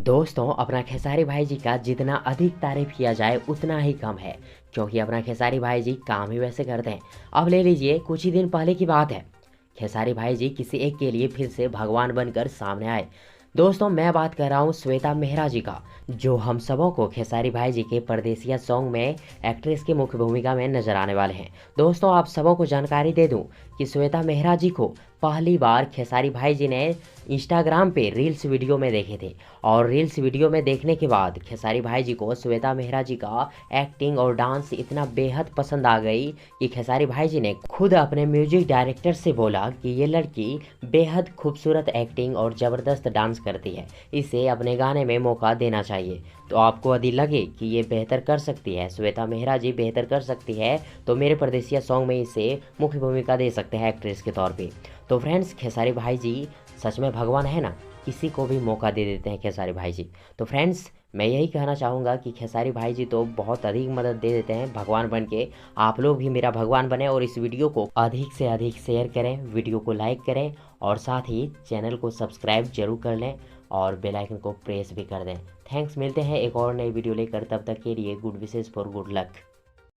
दोस्तों, अपना खेसारी भाई जी का जितना अधिक तारीफ किया जाए उतना ही कम है, क्योंकि अपना खेसारी भाई जी काम ही वैसे करते हैं। अब ले लीजिए, कुछ ही दिन पहले की बात है, खेसारी भाई जी किसी एक के लिए फिर से भगवान बनकर सामने आए। दोस्तों, मैं बात कर रहा हूँ श्वेता मेहरा जी का, जो हम सबों को खेसारी भाई जी के परदेसिया सॉन्ग में एक्ट्रेस की मुख्य भूमिका में नजर आने वाले हैं। दोस्तों, आप सबों को जानकारी दे दूं कि श्वेता मेहरा जी को पहली बार खेसारी भाई जी ने इंस्टाग्राम पे रील्स वीडियो में देखे थे, और रील्स वीडियो में देखने के बाद खेसारी भाई जी को श्वेता मेहरा जी का एक्टिंग और डांस इतना बेहद पसंद आ गई कि खेसारी भाई जी ने खुद अपने म्यूजिक डायरेक्टर से बोला कि ये लड़की बेहद खूबसूरत एक्टिंग और ज़बरदस्त डांस करती है, इसे अपने गाने में मौका देना चाहिए। तो आपको यदि लगे कि ये बेहतर कर सकती है, श्वेता मेहरा जी बेहतर कर सकती है, तो मेरे परदेसिया सॉन्ग में इसे मुख्य भूमिका दे सकते हैं एक्ट्रेस के तौर पे। तो फ्रेंड्स, खेसारी भाई जी सच में भगवान है ना, किसी को भी मौका दे देते हैं खेसारी भाई जी। तो फ्रेंड्स, मैं यही कहना चाहूँगा कि खेसारी भाई जी तो बहुत अधिक मदद दे देते हैं भगवान बन के। आप लोग भी मेरा भगवान बने और इस वीडियो को अधिक से अधिक शेयर करें, वीडियो को लाइक करें और साथ ही चैनल को सब्सक्राइब जरूर कर लें और बेल आइकन को प्रेस भी कर दें। थैंक्स, मिलते हैं एक और नई वीडियो लेकर, तब तक के लिए good wishes for good luck.